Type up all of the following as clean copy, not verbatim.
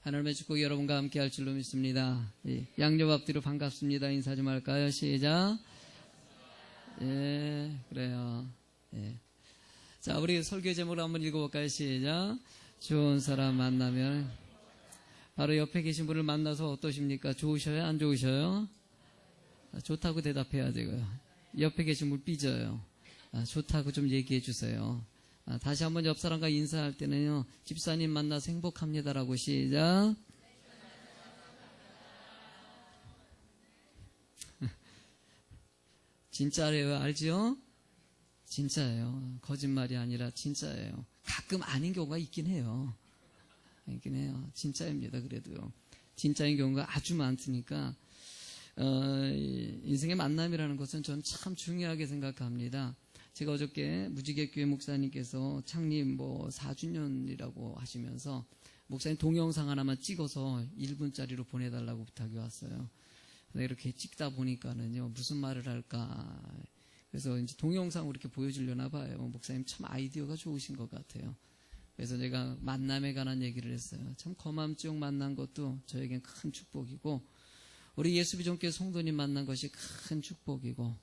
하나님의 축복이 여러분과 함께 할 줄로 믿습니다. 양옆 앞뒤로 반갑습니다. 인사 좀 할까요? 시작. 예, 그래요. 예. 자, 우리 설교 제목을 한번 읽어볼까요? 시작. 좋은 사람 만나면, 바로 옆에 계신 분을 만나서 어떠십니까? 좋으셔요? 안 좋으셔요? 좋다고 대답해야 되고요. 옆에 계신 분 삐져요. 좋다고 좀 얘기해 주세요. 다시 한번 옆 사람과 인사할 때는요, 집사님 만나서 행복합니다라고. 시작. 진짜래요. 알죠? 진짜예요. 거짓말이 아니라 진짜예요. 가끔 아닌 경우가 있긴 해요. 있긴 해요. 진짜입니다. 그래도요. 진짜인 경우가 아주 많으니까 인생의 만남이라는 것은 저는 참 중요하게 생각합니다. 제가 어저께 무지개교회 목사님께서 창립 4주년이라고 하시면서 목사님 동영상 하나만 찍어서 1분짜리로 보내달라고 부탁이 왔어요. 이렇게 찍다 보니까는요, 무슨 말을 할까. 그래서 이제 동영상으로 이렇게 보여주려나 봐요. 목사님 참 아이디어가 좋으신 것 같아요. 그래서 제가 만남에 관한 얘기를 했어요. 참 거맘증 만난 것도 저에겐 큰 축복이고, 우리 예수비전교회 성도님 만난 것이 큰 축복이고,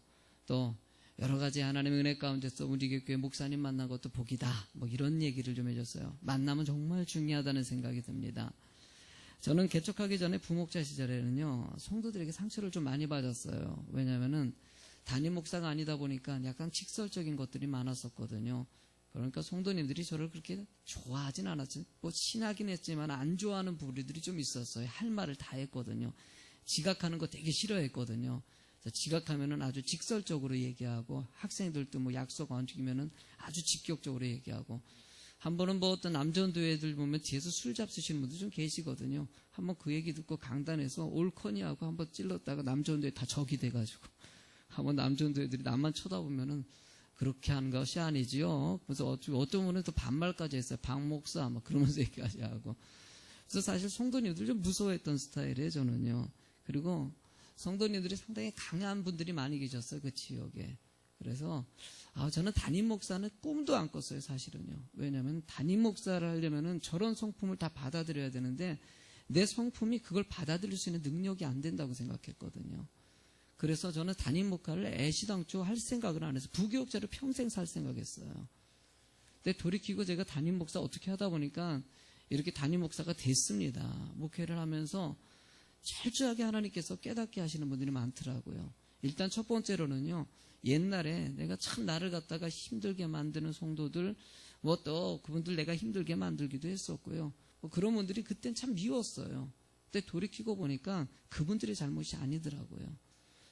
또 여러 가지 하나님의 은혜 가운데서 우리 교회 목사님 만난 것도 복이다. 이런 얘기를 좀 해줬어요. 만남은 정말 중요하다는 생각이 듭니다. 저는 개척하기 전에 부목자 시절에는요, 성도들에게 상처를 좀 많이 받았어요. 왜냐면은 담임 목사가 아니다 보니까 약간 직설적인 것들이 많았었거든요. 그러니까 성도님들이 저를 그렇게 좋아하진 않았죠. 친하긴 했지만 안 좋아하는 부류들이 좀 있었어요. 할 말을 다 했거든요. 지각하는 거 되게 싫어했거든요. 지각하면은 아주 직설적으로 얘기하고, 학생들도 약속 안 지키면은 아주 직격적으로 얘기하고, 한 번은 어떤 남전도회들 보면 뒤에서 술 잡수시는 분들 좀 계시거든요. 한번 그 얘기 듣고 강단에서 올커니하고 한번 찔렀다가 남전도회 다 적이 돼가지고, 한번 남전도회들이 남만 쳐다보면은 그렇게 하는 것이 아니지요. 그래서 어떤 분은 또 반말까지 했어요. 박목사 그러면서 얘기까지 하고. 그래서 사실 성도님들 좀 무서워했던 스타일이에요, 저는요. 그리고 성도님들이 상당히 강한 분들이 많이 계셨어요, 그 지역에. 그래서 저는 담임 목사는 꿈도 안 꿨어요, 사실은요. 왜냐하면 담임 목사를 하려면은 저런 성품을 다 받아들여야 되는데, 내 성품이 그걸 받아들일 수 있는 능력이 안 된다고 생각했거든요. 그래서 저는 담임 목사를 애시당초 할 생각을 안 해서 부교육자로 평생 살 생각했어요. 근데 돌이키고 제가 담임 목사 어떻게 하다 보니까 이렇게 담임 목사가 됐습니다. 목회를 하면서 철저하게 하나님께서 깨닫게 하시는 분들이 많더라고요. 일단 첫 번째로는요, 옛날에 내가 참 나를 갖다가 힘들게 만드는 성도들, 또 그분들 내가 힘들게 만들기도 했었고요. 그런 분들이 그땐 참 미웠어요. 근데 돌이키고 보니까 그분들의 잘못이 아니더라고요.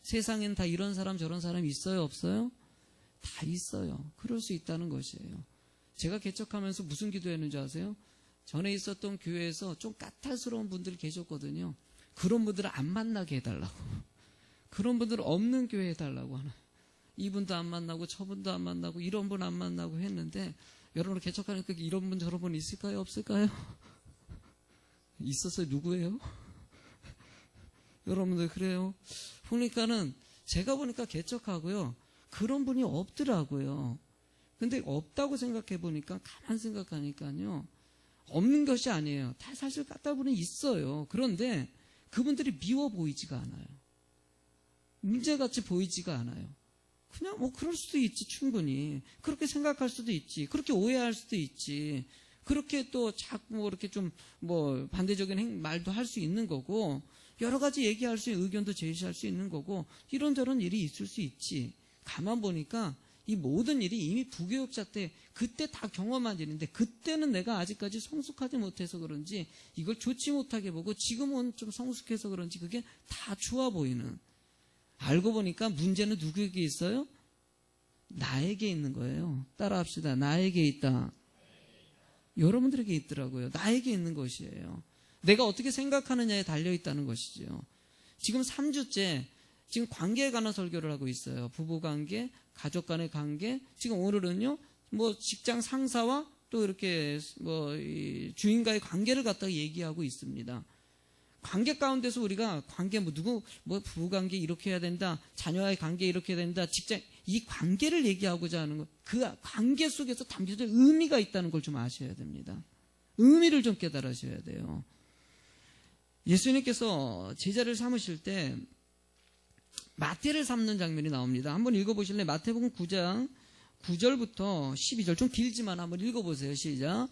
세상엔 다 이런 사람 저런 사람 있어요, 없어요? 다 있어요. 그럴 수 있다는 것이에요. 제가 개척하면서 무슨 기도했는지 아세요? 전에 있었던 교회에서 좀 까탈스러운 분들이 계셨거든요. 그런 분들을 안 만나게 해달라고. 그런 분들은 없는 교회 해달라고 하나. 이분도 안 만나고 저분도 안 만나고 이런 분 안 만나고 했는데, 여러분 개척하니까 이런 분 저런 분 있을까요? 없을까요? 있었어요. 누구예요? 여러분들 그래요. 그러니까는 제가 보니까 개척하고요, 그런 분이 없더라고요. 근데 없다고 생각해 보니까, 가만 생각하니까요, 없는 것이 아니에요. 다 사실 까따분은 있어요. 그런데 그분들이 미워 보이지가 않아요. 문제같이 보이지가 않아요. 그냥 그럴 수도 있지, 충분히. 그렇게 생각할 수도 있지. 그렇게 오해할 수도 있지. 그렇게 또 자꾸 이렇게 좀 반대적인 말도 할 수 있는 거고, 여러 가지 얘기할 수 있는 의견도 제시할 수 있는 거고, 이런저런 일이 있을 수 있지. 가만 보니까 이 모든 일이 이미 부교육자 때 그때 다 경험한 일인데, 그때는 내가 아직까지 성숙하지 못해서 그런지 이걸 좋지 못하게 보고, 지금은 좀 성숙해서 그런지 그게 다 좋아 보이는. 알고 보니까 문제는 누구에게 있어요? 나에게 있는 거예요. 따라합시다. 나에게 있다. 여러분들에게 있더라고요. 나에게 있는 것이에요. 내가 어떻게 생각하느냐에 달려있다는 것이죠. 지금 3주째 지금 관계에 관한 설교를 하고 있어요. 부부관계, 가족 간의 관계. 지금 오늘은요, 직장 상사와 또 이렇게 이 주인과의 관계를 갖다가 얘기하고 있습니다. 관계 가운데서 우리가 관계 부부관계 이렇게 해야 된다, 자녀와의 관계 이렇게 해야 된다, 직장, 이 관계를 얘기하고자 하는 것, 그 관계 속에서 담겨진 의미가 있다는 걸 좀 아셔야 됩니다. 의미를 좀 깨달으셔야 돼요. 예수님께서 제자를 삼으실 때 마태를 삼는 장면이 나옵니다. 한번 읽어보실래요? 마태복음 9장 9절부터 12절, 좀 길지만 한번 읽어보세요. 시작.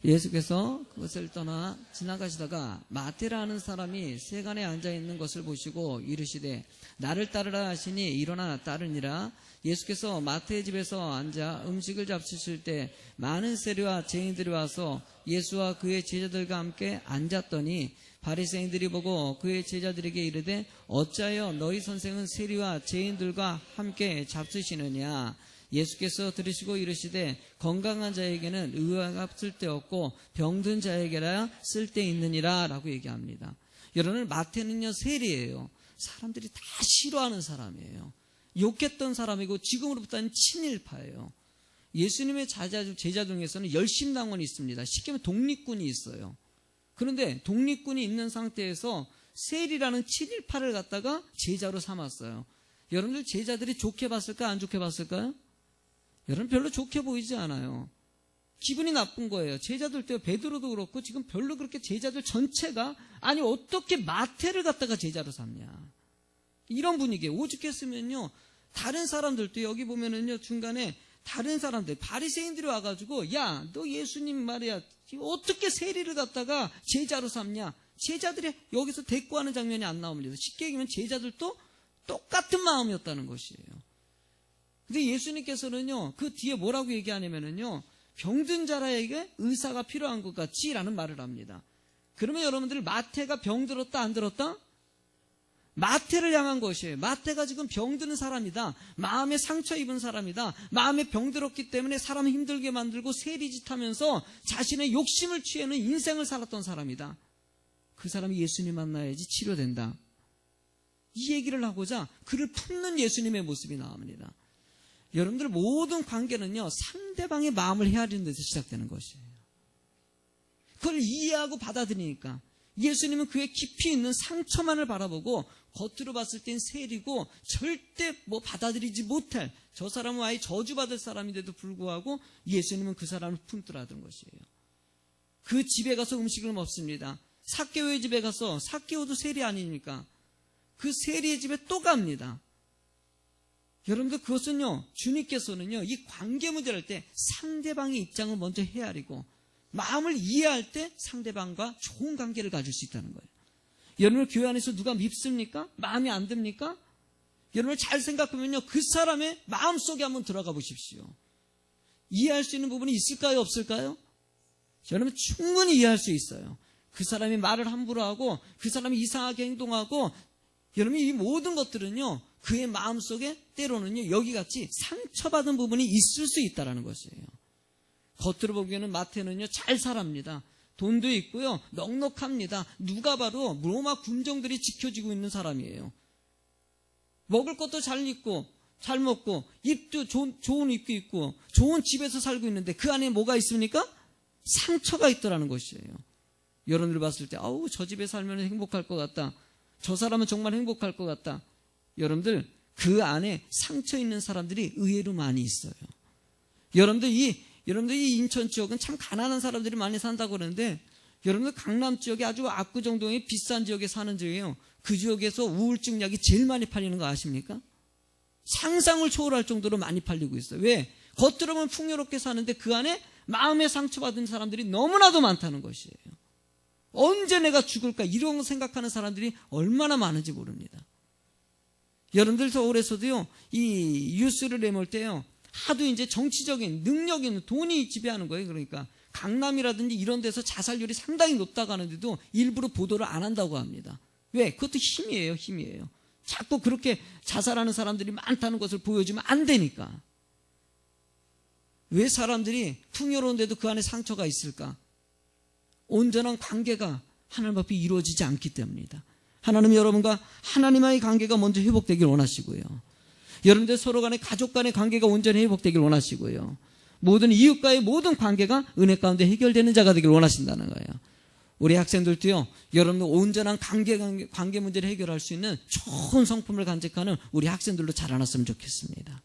예수께서 그것을 떠나 지나가시다가 마태라는 사람이 세간에 앉아있는 것을 보시고 이르시되 나를 따르라 하시니 일어나 따르니라. 예수께서 마태의 집에서 앉아 음식을 잡수실 때 많은 세리와 죄인들이 와서 예수와 그의 제자들과 함께 앉았더니 바리새인들이 보고 그의 제자들에게 이르되 어찌하여 너희 선생은 세리와 죄인들과 함께 잡수시느냐. 예수께서 들으시고 이르시되 건강한 자에게는 의화가 쓸데없고 병든 자에게라 쓸데있느니라 라고 얘기합니다. 여러분, 마태는요 세리예요. 사람들이 다 싫어하는 사람이에요. 욕했던 사람이고 지금으로부터는 친일파예요. 예수님의 제자 중에서는 열심당원이 있습니다. 쉽게 말하면 독립군이 있어요. 그런데 독립군이 있는 상태에서 세리라는 친일파를 갖다가 제자로 삼았어요. 여러분들 제자들이 좋게 봤을까 안 좋게 봤을까요? 여러분 별로 좋게 보이지 않아요. 기분이 나쁜 거예요. 제자들 때 베드로도 그렇고 지금 별로 그렇게 제자들 전체가 아니 어떻게 마태를 갖다가 제자로 삼냐. 이런 분위기에 오죽했으면요. 다른 사람들도 여기 보면은요. 중간에 다른 사람들 바리새인들이 와가지고 야 너 예수님 말이야 어떻게 세리를 갖다가 제자로 삼냐. 제자들이 여기서 대꾸하는 장면이 안 나옵니다. 쉽게 얘기하면 제자들도 똑같은 마음이었다는 것이에요. 근데 예수님께서는요, 그 뒤에 뭐라고 얘기하냐면요, 병든 자라에게 의사가 필요한 것 같지라는 말을 합니다. 그러면 여러분들 마태가 병들었다, 안 들었다? 마태를 향한 것이에요. 마태가 지금 병드는 사람이다. 마음에 상처 입은 사람이다. 마음에 병들었기 때문에 사람을 힘들게 만들고 세리짓 하면서 자신의 욕심을 취하는 인생을 살았던 사람이다. 그 사람이 예수님 만나야지 치료된다. 이 얘기를 하고자 그를 품는 예수님의 모습이 나옵니다. 여러분들 모든 관계는요 상대방의 마음을 헤아리는 데서 시작되는 것이에요. 그걸 이해하고 받아들이니까 예수님은 그의 깊이 있는 상처만을 바라보고 겉으로 봤을 땐 세리고 절대 받아들이지 못할 저 사람은 아예 저주받을 사람인데도 불구하고 예수님은 그 사람을 품더라던 것이에요. 그 집에 가서 음식을 먹습니다. 삭개오의 집에 가서 삭개오도 세리 아닙니까? 그 세리의 집에 또 갑니다. 여러분들 그것은요 주님께서는요 이 관계 문제를 할 때 상대방의 입장을 먼저 헤아리고 마음을 이해할 때 상대방과 좋은 관계를 가질 수 있다는 거예요. 여러분 교회 안에서 누가 밉습니까? 마음에 안 듭니까? 여러분 잘 생각하면요 그 사람의 마음속에 한번 들어가 보십시오. 이해할 수 있는 부분이 있을까요? 없을까요? 여러분 충분히 이해할 수 있어요. 그 사람이 말을 함부로 하고 그 사람이 이상하게 행동하고 여러분 이 모든 것들은요 그의 마음속에 때로는요 여기같이 상처받은 부분이 있을 수 있다는 것이에요. 겉으로 보기에는 마태는요 잘 살합니다. 돈도 있고요 넉넉합니다. 누가 봐도 로마 군정들이 지켜지고 있는 사람이에요. 먹을 것도 잘 입고 잘 먹고 입도 좋은 입고 있고 좋은 집에서 살고 있는데 그 안에 뭐가 있습니까? 상처가 있더라는 것이에요. 여러분들 봤을 때 아우 저 집에 살면 행복할 것 같다. 저 사람은 정말 행복할 것 같다. 여러분들 그 안에 상처 있는 사람들이 의외로 많이 있어요. 여러분들 이 인천 지역은 참 가난한 사람들이 많이 산다고 그러는데 여러분들 강남 지역이 아주 압구정동의 비싼 지역에 사는 지역이에요. 그 지역에서 우울증 약이 제일 많이 팔리는 거 아십니까? 상상을 초월할 정도로 많이 팔리고 있어요. 왜? 겉으로 보면 풍요롭게 사는데 그 안에 마음에 상처받은 사람들이 너무나도 많다는 것이에요. 언제 내가 죽을까 이런 생각하는 사람들이 얼마나 많은지 모릅니다. 여러분들 서울에서도요 이 뉴스를 내몰 때요 하도 이제 정치적인 능력 있는 돈이 지배하는 거예요. 그러니까 강남이라든지 이런 데서 자살률이 상당히 높다고 하는데도 일부러 보도를 안 한다고 합니다. 왜? 그것도 힘이에요. 자꾸 그렇게 자살하는 사람들이 많다는 것을 보여주면 안 되니까. 왜 사람들이 풍요로운데도 그 안에 상처가 있을까? 온전한 관계가 하나님 앞에 이루어지지 않기 때문입니다. 하나님 여러분과 하나님과의 관계가 먼저 회복되길 원하시고요. 여러분들 서로 간의 가족 간의 관계가 온전히 회복되길 원하시고요. 모든 이웃과의 모든 관계가 은혜 가운데 해결되는 자가 되길 원하신다는 거예요. 우리 학생들도요. 여러분들 온전한 관계 문제를 해결할 수 있는 좋은 성품을 간직하는 우리 학생들로 자라났으면 좋겠습니다.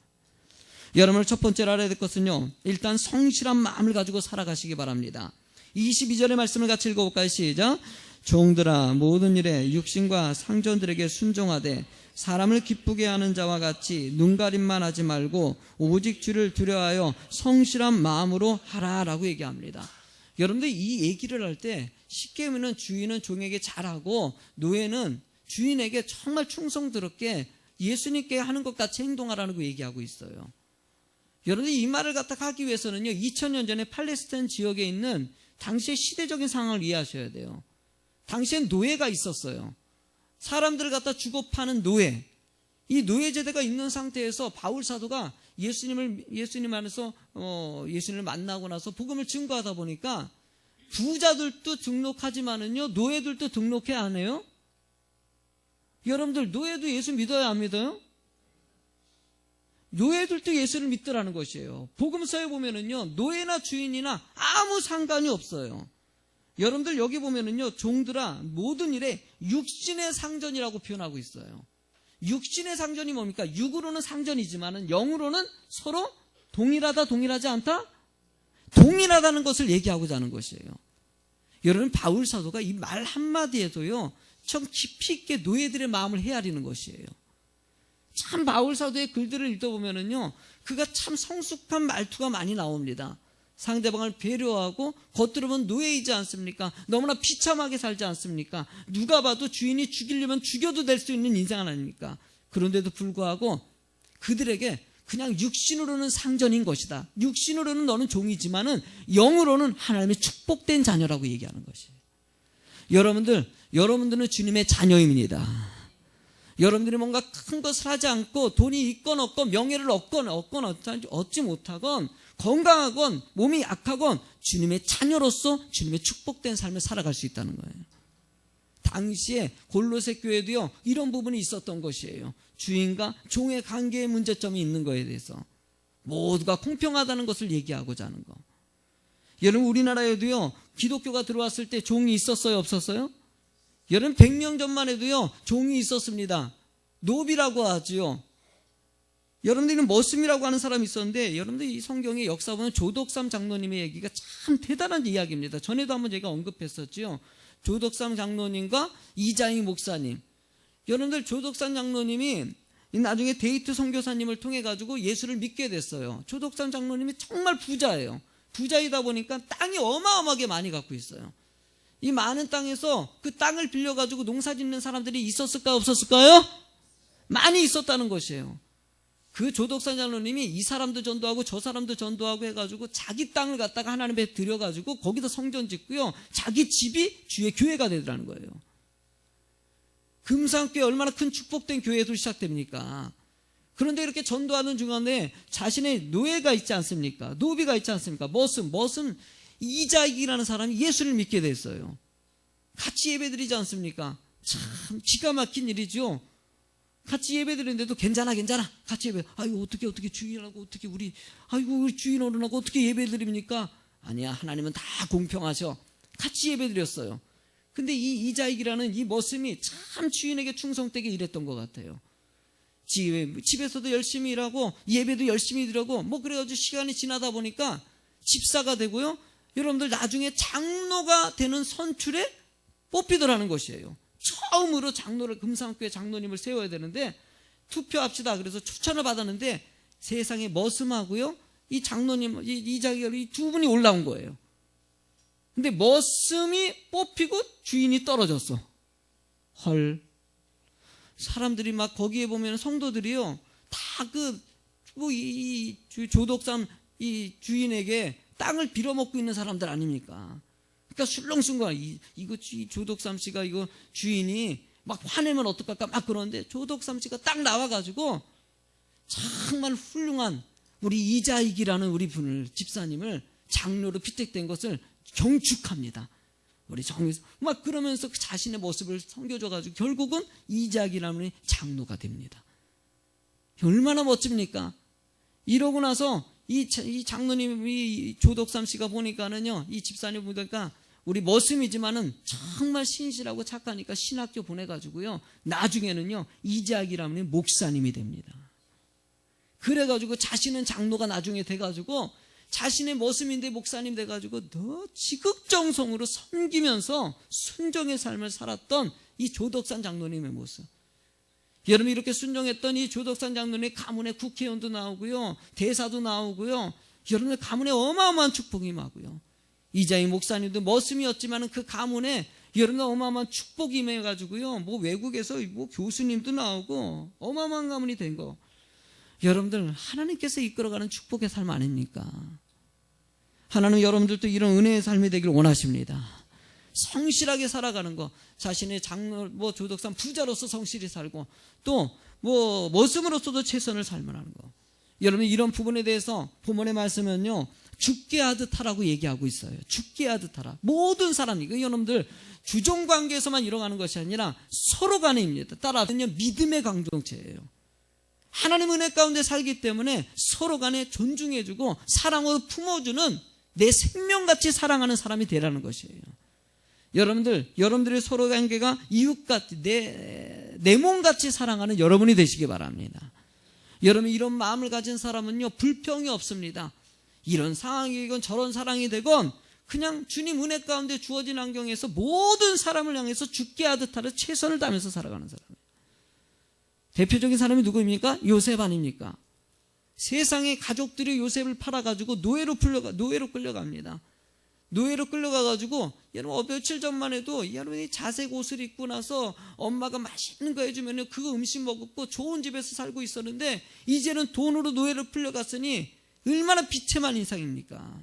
여러분을 첫 번째로 알아야 될 것은요. 일단 성실한 마음을 가지고 살아가시기 바랍니다. 22절의 말씀을 같이 읽어볼까요? 시작. 종들아 모든 일에 육신과 상전들에게 순종하되 사람을 기쁘게 하는 자와 같이 눈가림만 하지 말고 오직 주를 두려워하여 성실한 마음으로 하라라고 얘기합니다. 여러분들 이 얘기를 할 때 쉽게 보면 주인은 종에게 잘하고 노예는 주인에게 정말 충성스럽게 예수님께 하는 것 같이 행동하라고 얘기하고 있어요. 여러분들 이 말을 갖다 하기 위해서는요, 2000년 전에 팔레스타인 지역에 있는 당시의 시대적인 상황을 이해하셔야 돼요. 당시엔 노예가 있었어요. 사람들을 갖다 주고 파는 노예. 이 노예 제도가 있는 상태에서 바울 사도가 예수님 안에서 예수님을 만나고 나서 복음을 증거하다 보니까 부자들도 등록하지만은요, 노예들도 등록해야 안 해요? 여러분들 노예도 예수 믿어야 안 믿어요? 노예들도 예수를 믿더라는 것이에요. 복음서에 보면은요, 노예나 주인이나 아무 상관이 없어요. 여러분들 여기 보면은요, 종들아 모든 일에 육신의 상전이라고 표현하고 있어요. 육신의 상전이 뭡니까? 육으로는 상전이지만은 영으로는 서로 동일하다, 동일하지 않다? 동일하다는 것을 얘기하고자 하는 것이에요. 여러분, 바울 사도가 이 말 한마디에도요, 참 깊이 있게 노예들의 마음을 헤아리는 것이에요. 참 바울 사도의 글들을 읽어보면은요, 그가 참 성숙한 말투가 많이 나옵니다. 상대방을 배려하고 겉으로는 노예이지 않습니까? 너무나 비참하게 살지 않습니까? 누가 봐도 주인이 죽이려면 죽여도 될 수 있는 인생 아닙니까? 그런데도 불구하고 그들에게 그냥 육신으로는 상전인 것이다. 육신으로는 너는 종이지만은 영으로는 하나님의 축복된 자녀라고 얘기하는 것이에요. 여러분들은 주님의 자녀입니다. 여러분들이 뭔가 큰 것을 하지 않고 돈이 있건 없건 명예를 얻건 얻지 못하건 건강하건 몸이 약하건 주님의 자녀로서 주님의 축복된 삶을 살아갈 수 있다는 거예요. 당시에 골로새 교회도요, 이런 부분이 있었던 것이에요. 주인과 종의 관계의 문제점이 있는 거에 대해서 모두가 공평하다는 것을 얘기하고자 하는 거. 여러분, 우리나라에도요, 기독교가 들어왔을 때 종이 있었어요, 없었어요? 여러분, 100년 전만 해도요, 종이 있었습니다. 노비라고 하지요. 여러분들은 머슴이라고 하는 사람이 있었는데, 여러분들 이 성경의 역사 보면 조덕삼 장로님의 얘기가 참 대단한 이야기입니다. 전에도 한번 제가 언급했었지요. 조덕삼 장로님과 이자익 목사님. 여러분들 조덕삼 장로님이 나중에 데이트 선교사님을 통해 가지고 예수를 믿게 됐어요. 조덕삼 장로님이 정말 부자예요. 부자이다 보니까 땅이 어마어마하게 많이 갖고 있어요. 이 많은 땅에서 그 땅을 빌려가지고 농사 짓는 사람들이 있었을까 없었을까요? 많이 있었다는 것이에요. 그 조덕산 장로님이 이 사람도 전도하고 저 사람도 전도하고 해가지고 자기 땅을 갖다가 하나님께 들여가지고 거기다 성전 짓고요, 자기 집이 주의 교회가 되더라는 거예요. 금산교회 얼마나 큰 축복된 교회도 시작됩니까? 그런데 이렇게 전도하는 중간에 자신의 노예가 있지 않습니까? 노비가 있지 않습니까? 머슴 이자익이라는 사람이 예수를 믿게 됐어요. 같이 예배드리지 않습니까? 참 기가 막힌 일이죠. 같이 예배드리는데도 괜찮아 같이 예배. 아이고 어떻게 주인하고 어떻게 우리 주인 어른하고 어떻게 예배드립니까? 아니야, 하나님은 다 공평하셔. 같이 예배드렸어요. 근데 이 이자익이라는 이 머슴이 참 주인에게 충성되게 일했던 것 같아요. 집에서도 열심히 일하고 예배도 열심히 드리고 그래가지고 시간이 지나다 보니까 집사가 되고요, 여러분들 나중에 장로가 되는 선출에 뽑히더라는 것이에요. 처음으로 장로를, 금산교회 장로님을 세워야 되는데 투표합시다 그래서 추천을 받았는데 세상에 머슴하고요, 이 장로님 이자익 이 두 분이 올라온 거예요. 근데 머슴이 뽑히고 주인이 떨어졌어. 헐. 사람들이 막 거기에 보면 성도들이요, 다 이 조덕삼 이 주인에게 땅을 빌어먹고 있는 사람들 아닙니까? 그러니까 술렁술렁 이거 조덕삼 씨가 이거 주인이 막 화내면 어떡할까 막 그러는데 조덕삼 씨가 딱 나와가지고 정말 훌륭한 우리 이자익이라는 우리 분을, 집사님을 장로로 피택된 것을 경축합니다. 우리 막 그러면서 자신의 모습을 섬겨줘가지고 결국은 이자익이라는 장로가 됩니다. 얼마나 멋집니까? 이러고 나서 이 장로님이 조덕삼 씨가 보니까는요, 이 집사님 보니까 우리 머슴이지만은 정말 신실하고 착하니까 신학교 보내가지고요, 나중에는요 이자익이라는 목사님이 됩니다. 그래가지고 자신은 장로가 나중에 돼가지고 자신의 모습인데 목사님 돼가지고 더 지극정성으로 섬기면서 순종의 삶을 살았던 이 조덕산 장로님의 모습. 여러분, 이렇게 순종했던 이 조덕산 장로님 가문에 국회의원도 나오고요, 대사도 나오고요, 여러분들 가문에 어마어마한 축복이 임하고요. 이자희 목사님도 머슴이었지만 그 가문에 여러분들 어마어마한 축복이 임해가지고요, 뭐 외국에서 뭐 교수님도 나오고 어마어마한 가문이 된 거. 여러분들, 하나님께서 이끌어가는 축복의 삶 아닙니까? 하나님 여러분들도 이런 은혜의 삶이 되기를 원하십니다. 성실하게 살아가는 거, 자신의 장로, 뭐 조덕산 부자로서 성실히 살고, 또 뭐 머슴으로서도 최선을 삶으라는 거. 여러분, 이런 부분에 대해서 본문의 말씀은요, 죽게 하듯 하라고 얘기하고 있어요. 죽게 하듯 하라. 모든 사람이, 여러분들 주종관계에서만 일어나는 것이 아니라 서로 간에입니다. 따라서 믿음의 공동체예요. 하나님 은혜 가운데 살기 때문에 서로 간에 존중해주고 사랑으로 품어주는, 내 생명같이 사랑하는 사람이 되라는 것이에요. 여러분들의 서로 관계가 이웃같이, 내 몸같이 사랑하는 여러분이 되시기 바랍니다. 여러분, 이런 마음을 가진 사람은요, 불평이 없습니다. 이런 상황이건 저런 사랑이 되건 그냥 주님 은혜 가운데 주어진 환경에서 모든 사람을 향해서 죽게 하듯 하듯 최선을 다하면서 살아가는 사람이에요. 대표적인 사람이 누구입니까? 요셉 아닙니까? 세상의 가족들이 요셉을 팔아가지고 노예로 끌려갑니다. 노예로 끌려가가지고, 여러분, 며칠 전만 해도 여러분이 자색 옷을 입고 나서 엄마가 맛있는 거 해주면 그 음식 먹었고 좋은 집에서 살고 있었는데, 이제는 돈으로 노예로 끌려갔으니 얼마나 비참한 인상입니까?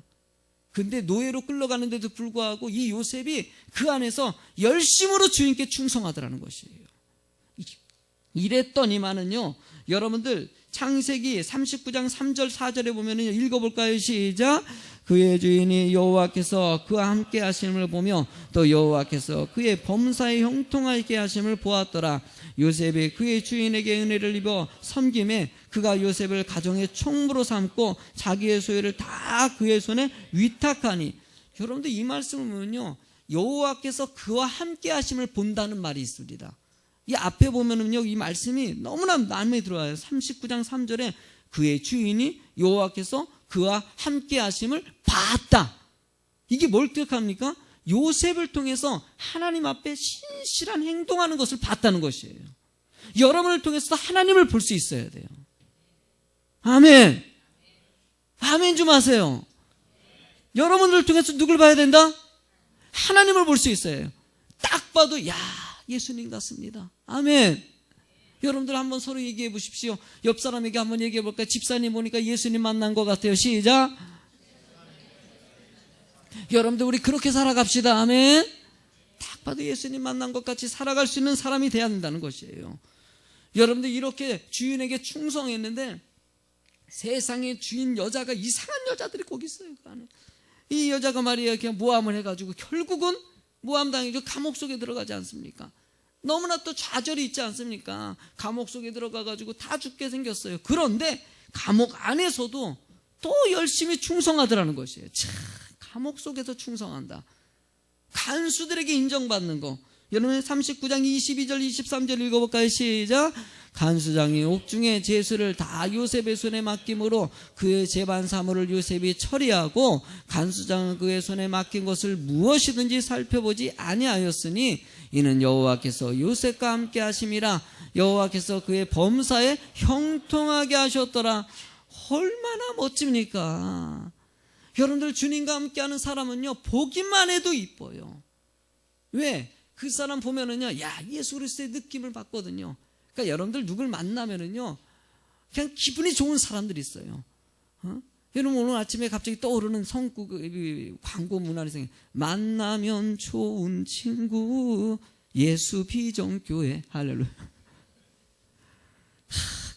근데 노예로 끌려가는데도 불구하고 이 요셉이 그 안에서 열심으로 주인께 충성하더라는 것이에요. 이랬더니만은요, 여러분들 창세기 39장 3절 4절에 보면 읽어볼까요? 시작. 그의 주인이 여호와께서 그와 함께 하심을 보며 또 여호와께서 그의 범사에 형통하게 하심을 보았더라. 요셉이 그의 주인에게 은혜를 입어 섬김에 그가 요셉을 가정의 총무로 삼고 자기의 소유를 다 그의 손에 위탁하니. 여러분들, 이 말씀을 보면요, 여호와께서 그와 함께 하심을 본다는 말이 있습니다. 이 앞에 보면은요, 이 말씀이 너무나 마음에 들어와요. 39장 3절에 그의 주인이 여호와께서 그와 함께 하심을 봤다. 이게 뭘 뜻합니까? 요셉을 통해서 하나님 앞에 신실한 행동하는 것을 봤다는 것이에요. 여러분을 통해서 하나님을 볼 수 있어야 돼요. 아멘. 아멘 좀 하세요. 여러분을 통해서 누굴 봐야 된다? 하나님을 볼 수 있어요. 딱 봐도 야, 예수님 같습니다. 아멘. 여러분들 한번 서로 얘기해 보십시오. 옆 사람에게 한번 얘기해 볼까요? 집사님 보니까 예수님 만난 것 같아요. 시작. 여러분들, 우리 그렇게 살아갑시다. 아멘. 딱 봐도 예수님 만난 것 같이 살아갈 수 있는 사람이 돼야 된다는 것이에요. 여러분들, 이렇게 주인에게 충성했는데 세상에 주인 여자가 이상한 여자들이 거기 있어요. 그 안에. 이 여자가 말이에요, 그냥 모함을 해가지고 결국은 모함당해서 감옥 속에 들어가지 않습니까? 너무나 또 좌절이 있지 않습니까? 감옥 속에 들어가가지고 다 죽게 생겼어요. 그런데 감옥 안에서도 또 열심히 충성하더라는 것이에요. 참, 감옥 속에서 충성한다. 간수들에게 인정받는 거. 여러분, 39장 22절 23절 읽어볼까요? 시작. 간수장이 옥중의 제수를 다 요셉의 손에 맡김으로 그의 재반 사물을 요셉이 처리하고 간수장은 그의 손에 맡긴 것을 무엇이든지 살펴보지 아니하였으니 이는 여호와께서 요셉과 함께 하심이라. 여호와께서 그의 범사에 형통하게 하셨더라. 얼마나 멋집니까? 여러분들, 주님과 함께하는 사람은요, 보기만 해도 이뻐요. 왜? 그 사람 보면은요, 야, 예수 그리스도의 느낌을 받거든요. 그러니까 여러분들 누굴 만나면은요, 그냥 기분이 좋은 사람들이 있어요. 여러분, 오늘 아침에 갑자기 떠오르는 광고 문화를 생각해. 만나면 좋은 친구, 예수 비전교회. 할렐루야.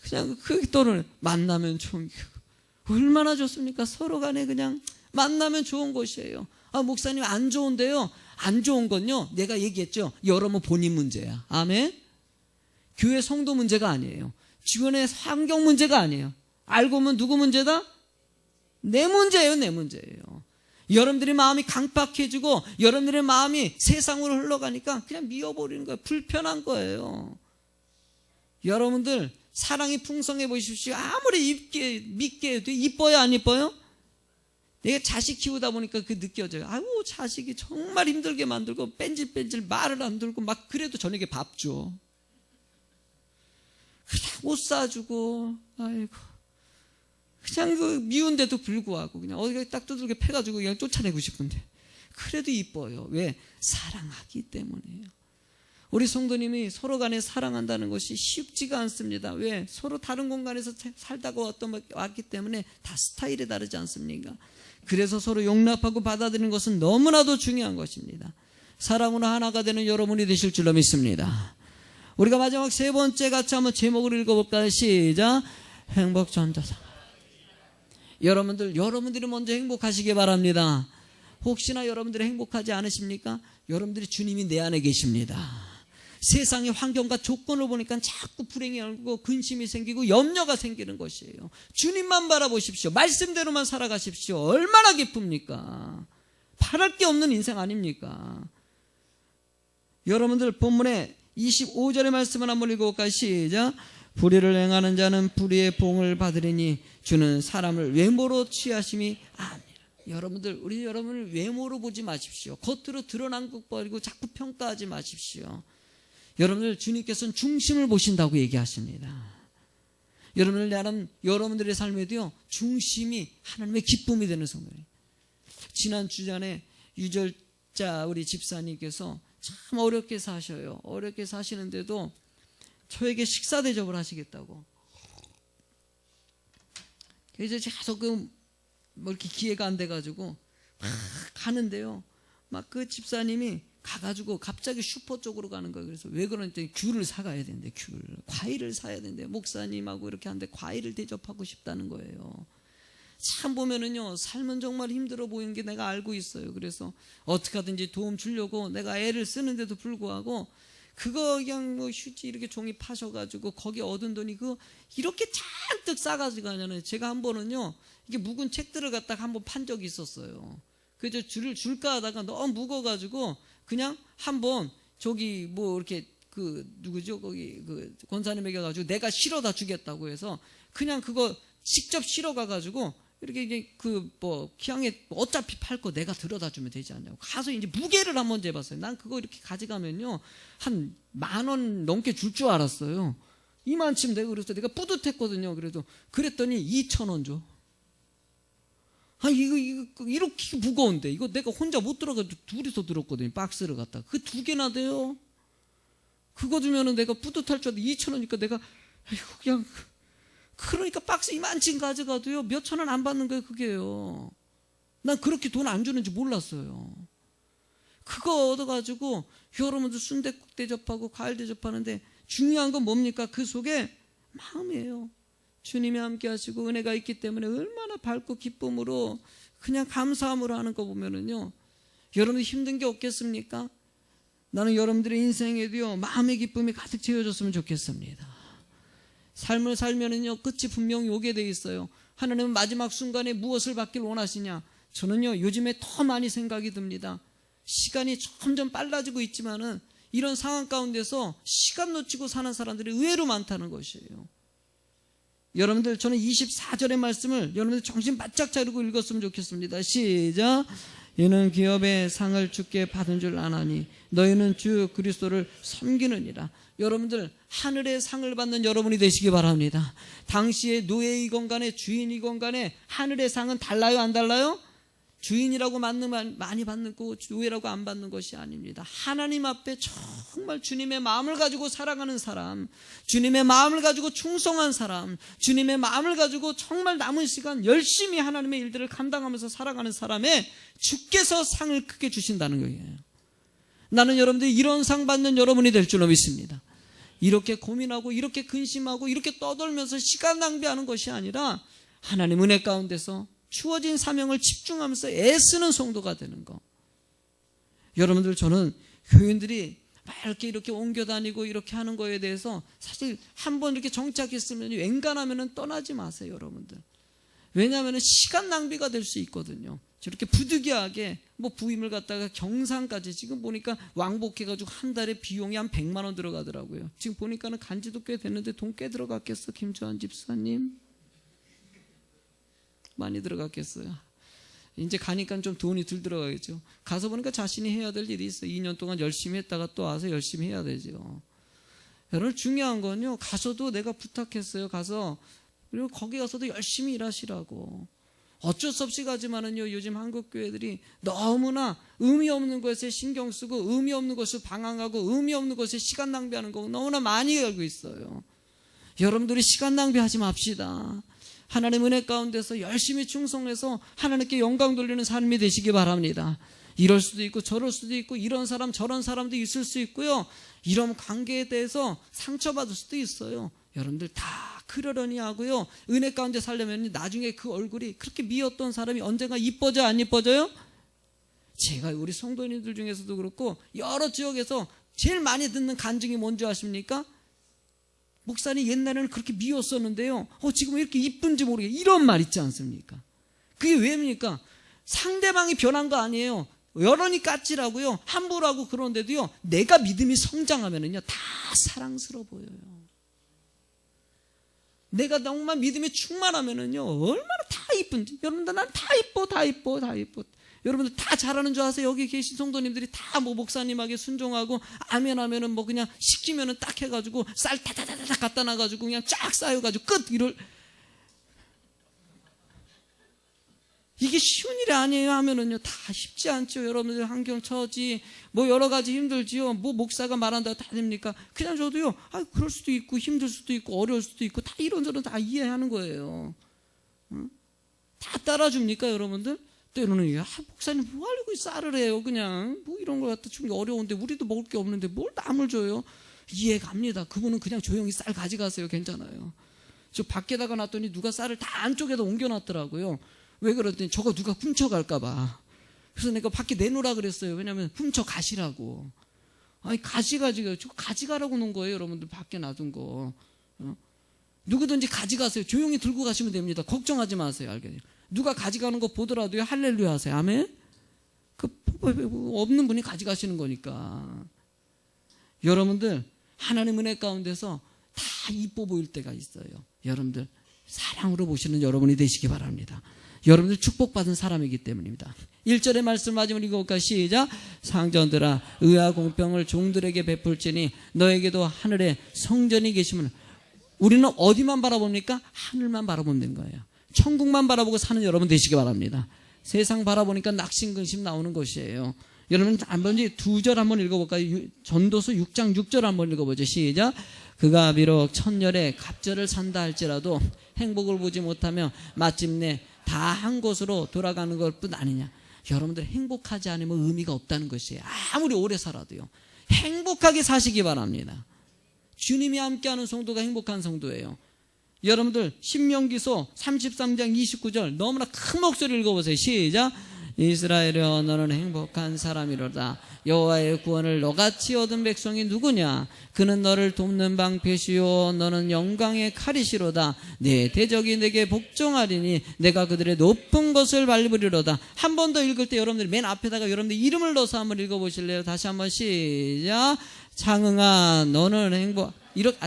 그냥 그게 떠오르는, 만나면 좋은 교회. 얼마나 좋습니까? 서로 간에 그냥 만나면 좋은 것이에요. 아, 목사님 안 좋은데요. 안 좋은 건요, 내가 얘기했죠. 여러분 본인 문제야. 아멘. 교회 성도 문제가 아니에요. 주변의 환경 문제가 아니에요. 알고 보면 누구 문제다? 내 문제예요. 내 문제예요. 여러분들의 마음이 강팍해지고 여러분들의 마음이 세상으로 흘러가니까 그냥 미워버리는 거예요. 불편한 거예요. 여러분들 사랑이 풍성해 보십시오. 아무리 믿게 해도 이뻐요, 안 이뻐요? 내가 자식 키우다 보니까 그 느껴져요. 아이고, 자식이 정말 힘들게 만들고 뺀질뺀질 말을 안 들고 막 그래도 저녁에 밥 줘. 그냥 옷 사주고, 아이고. 그냥 그 미운데도 불구하고 그냥 어디가 딱 두들겨 패가지고 그냥 쫓아내고 싶은데. 그래도 이뻐요. 왜? 사랑하기 때문이에요. 우리 성도님이 서로 간에 사랑한다는 것이 쉽지가 않습니다. 왜? 서로 다른 공간에서 살다가 왔기 때문에 다 스타일이 다르지 않습니까? 그래서 서로 용납하고 받아들이는 것은 너무나도 중요한 것입니다. 사랑으로 하나가 되는 여러분이 되실 줄로 믿습니다. 우리가 마지막 세 번째 같이 한번 제목을 읽어볼까요? 시작. 행복전도사. 여러분들이 먼저 행복하시기 바랍니다. 혹시나 여러분들이 행복하지 않으십니까? 여러분들이 주님이 내 안에 계십니다. 세상의 환경과 조건을 보니까 자꾸 불행이 알고 근심이 생기고 염려가 생기는 것이에요. 주님만 바라보십시오. 말씀대로만 살아가십시오. 얼마나 기쁩니까? 바랄 게 없는 인생 아닙니까? 여러분들 본문에 25절의 말씀을 한번 읽어볼까요? 시작. 불의를 행하는 자는 불의의 봉을 받으리니 주는 사람을 외모로 취하심이 아니라. 우리 여러분을 외모로 보지 마십시오. 겉으로 드러난 것 버리고 자꾸 평가하지 마십시오. 여러분들 주님께서는 중심을 보신다고 얘기하십니다. 여러분들의 삶에도요, 중심이 하나님의 기쁨이 되는 성도예요. 지난 주전에 유절자 우리 집사님께서 참 어렵게 사셔요. 어렵게 사시는데도 저에게 식사 대접을 하시겠다고. 그래서 계속 이렇게 기회가 안 돼가지고 막 가는데요. 막 그 집사님이 가가지고 갑자기 슈퍼 쪽으로 가는 거예요. 그래서 왜 그러는지 귤을 사가야 된대. 과일을 사야 된대. 목사님하고 이렇게 하는데 과일을 대접하고 싶다는 거예요. 참 보면은요, 삶은 정말 힘들어 보이는 게 내가 알고 있어요. 그래서 어떻게 하든지 도움 주려고 내가 애를 쓰는데도 불구하고 그거 그냥 휴지 이렇게 종이 파셔가지고 거기 얻은 돈이 이렇게 잔뜩 싸가지고 가냐면 제가 한 번은요, 이게 묵은 책들을 갖다가 한번 판 적이 있었어요. 그래서 줄을 줄까 하다가 너무 무거워가지고 그냥 한번 저기 이렇게 누구죠? 거기 권사님에게 가지고 내가 실어다 주겠다고 해서 그냥 그거 직접 실어 가가지고 이렇게 이제 기왕에 어차피 팔 거 내가 들어다 주면 되지 않냐고 가서 이제 무게를 한번 재봤어요. 난 그거 이렇게 가져가면요 한 10,000원 넘게 줄 줄 알았어요. 이만큼 되고 그래서 내가 뿌듯했거든요. 그랬더니 2,000원 줘. 이거 이렇게 무거운데 이거 내가 혼자 못 들어가지고 둘이서 들었거든요. 박스를 갖다가 그 2개나 돼요. 그거 주면은 내가 뿌듯할 줄 알았는데 2,000원이니까 내가 그냥 그러니까 박스 이만큼 가져가도요 몇 천 원 안 받는 거예요. 그게요. 난 그렇게 돈 안 주는지 몰랐어요. 그거 얻어가지고 여러분들 순댓국 대접하고 과일 대접하는데 중요한 건 뭡니까? 그 속에 마음이에요. 주님이 함께 하시고 은혜가 있기 때문에 얼마나 밝고 기쁨으로 그냥 감사함으로 하는 거 보면은요, 여러분들 힘든 게 없겠습니까? 나는 여러분들의 인생에도요 마음의 기쁨이 가득 채워졌으면 좋겠습니다. 삶을 살면은요 끝이 분명히 오게 돼 있어요. 하나님은 마지막 순간에 무엇을 받길 원하시냐? 저는요 요즘에 더 많이 생각이 듭니다. 시간이 점점 빨라지고 있지만은 이런 상황 가운데서 시간 놓치고 사는 사람들이 의외로 많다는 것이에요. 여러분들 저는 24절의 말씀을 여러분들 정신 바짝 차리고 읽었으면 좋겠습니다. 시작. 이는 기업의 상을 주께 받은 줄 아나니 너희는 주 그리스도를 섬기느니라. 여러분들 하늘의 상을 받는 여러분이 되시기 바랍니다. 당시에 노예이건 간에 주인이건 간에 하늘의 상은 달라요 안 달라요? 주인이라고 많이 받는 거 노예라고 안 받는 것이 아닙니다. 하나님 앞에 정말 주님의 마음을 가지고 살아가는 사람, 주님의 마음을 가지고 충성한 사람, 주님의 마음을 가지고 정말 남은 시간 열심히 하나님의 일들을 감당하면서 살아가는 사람의 주께서 상을 크게 주신다는 거예요. 나는 여러분들이 이런 상 받는 여러분이 될 줄로 믿습니다. 이렇게 고민하고 이렇게 근심하고 이렇게 떠돌면서 시간 낭비하는 것이 아니라 하나님 은혜 가운데서 주어진 사명을 집중하면서 애쓰는 성도가 되는 거. 여러분들 저는 교인들이 막 이렇게 옮겨 다니고 이렇게 하는 거에 대해서 사실 한번 이렇게 정착했으면 웬간하면 떠나지 마세요, 여러분들. 왜냐하면 시간 낭비가 될 수 있거든요. 저렇게 부득이하게 부임을 갖다가 경상까지 지금 보니까 왕복해가지고 한 달에 비용이 한 100만 원 들어가더라고요. 지금 보니까는 간지도 꽤 됐는데 돈 꽤 들어갔겠어, 김주환 집사님? 많이 들어갔겠어요. 이제 가니까 좀 돈이 들 들어가겠죠. 가서 보니까 자신이 해야 될 일이 있어요. 2년 동안 열심히 했다가 또 와서 열심히 해야 되죠. 여러분 중요한 건요, 가서도 내가 부탁했어요. 가서 그리고 거기 가서도 열심히 일하시라고. 어쩔 수 없이 가지만은요, 요즘 한국 교회들이 너무나 의미 없는 것에 신경 쓰고 의미 없는 것을 방황하고 의미 없는 것에 시간 낭비하는 거 너무나 많이 알고 있어요. 여러분들이 시간 낭비하지 맙시다. 하나님 은혜 가운데서 열심히 충성해서 하나님께 영광 돌리는 삶이 되시기 바랍니다. 이럴 수도 있고 저럴 수도 있고 이런 사람 저런 사람도 있을 수 있고요. 이런 관계에 대해서 상처받을 수도 있어요. 여러분들 다 그러려니 하고요. 은혜 가운데 살려면 나중에 그 얼굴이 그렇게 미웠던 사람이 언젠가 이뻐져 안 이뻐져요? 제가 우리 성도님들 중에서도 그렇고 여러 지역에서 제일 많이 듣는 간증이 뭔지 아십니까? 목사님 옛날에는 그렇게 미웠었는데요. 지금 왜 이렇게 이쁜지 모르겠어요. 이런 말 있지 않습니까? 그게 왜입니까? 상대방이 변한 거 아니에요. 여론이 까칠하고요. 함부로 하고 그러는데도요. 내가 믿음이 성장하면은요. 다 사랑스러워 보여요. 내가 정말 믿음이 충만하면은요. 얼마나 다 이쁜지. 여러분들 난 다 이뻐, 다 이뻐, 다 이뻐. 여러분들 다 잘하는 줄 아세요? 여기 계신 성도님들이 다 뭐 목사님에게 순종하고 아멘 하면은 뭐 그냥 시키면은 딱 해가지고 쌀 다다다다 갖다 놔가지고 그냥 쫙 쌓여가지고 끝 이럴. 이게 쉬운 일이 아니에요 하면은요 다 쉽지 않죠. 여러분들 환경 처지 뭐 여러 가지 힘들지요. 뭐 목사가 말한다고 다 됩니까? 그냥 저도요. 그럴 수도 있고 힘들 수도 있고 어려울 수도 있고 다 이런저런 다 이해하는 거예요. 다 따라줍니까 여러분들? 때로는 목사님 뭐 하려고 쌀을 해요? 그냥 뭐 이런 걸 갖다 주는 게 어려운데 우리도 먹을 게 없는데 뭘 남을 줘요? 이해갑니다. 그분은 그냥 조용히 쌀 가져가세요. 괜찮아요. 저 밖에다가 놨더니 누가 쌀을 다 안쪽에다 옮겨놨더라고요. 왜 그랬더니 저거 누가 훔쳐갈까 봐. 그래서 내가 밖에 내놓으라 그랬어요. 왜냐하면 훔쳐가시라고. 아니 가져가지고 저거 가져가라고 놓은 거예요. 여러분들 밖에 놔둔 거. 누구든지 가져가세요. 조용히 들고 가시면 됩니다. 걱정하지 마세요. 알겠죠? 누가 가져가는 거 보더라도요. 할렐루야 하세요. 아멘. 없는 분이 가져가시는 거니까. 여러분들 하나님 은혜 가운데서 다 이뻐 보일 때가 있어요. 여러분들 사랑으로 보시는 여러분이 되시기 바랍니다. 여러분들 축복받은 사람이기 때문입니다. 1절의 말씀 마지막으로 읽어볼까요? 시작. 상전들아 의와 공평을 종들에게 베풀지니 너에게도 하늘에 성전이 계시면. 우리는 어디만 바라봅니까? 하늘만 바라보면 되는 거예요. 천국만 바라보고 사는 여러분 되시기 바랍니다. 세상 바라보니까 낙심근심 나오는 것이에요. 여러분 한번 2절 한번 읽어볼까요? 전도서 6장 6절 한번 읽어보죠. 시작. 그가 비록 천년에 갑절을 산다 할지라도 행복을 보지 못하며 마침내 다 한 곳으로 돌아가는 것뿐 아니냐. 여러분들 행복하지 않으면 의미가 없다는 것이에요. 아무리 오래 살아도요. 행복하게 사시기 바랍니다. 주님이 함께하는 성도가 행복한 성도예요. 여러분들 신명기서 33장 29절 너무나 큰 목소리를 읽어보세요. 시작. 이스라엘여 너는 행복한 사람이로다. 여호와의 구원을 너같이 얻은 백성이 누구냐. 그는 너를 돕는 방패시요 너는 영광의 칼이시로다. 내 대적이 내게 복종하리니 내가 그들의 높은 것을 밟으리로다. 한 번 더 읽을 때 여러분들 맨 앞에다가 여러분들 이름을 넣어서 한번 읽어보실래요? 다시 한번 시작. 창응아 너는 행복.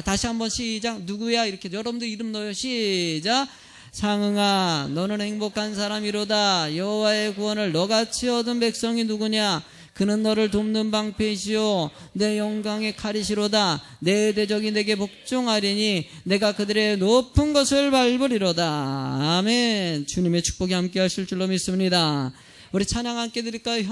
다시 한번 시작. 누구야? 이렇게 여러분들 이름 넣어요. 시작. 상응아 너는 행복한 사람이로다. 여호와의 구원을 너같이 얻은 백성이 누구냐. 그는 너를 돕는 방패이시오 내 영광의 칼이시로다. 내 대적이 내게 복종하리니 내가 그들의 높은 것을 밟으리로다. 아멘. 주님의 축복이 함께 하실 줄로 믿습니다. 우리 찬양 함께 드릴까요?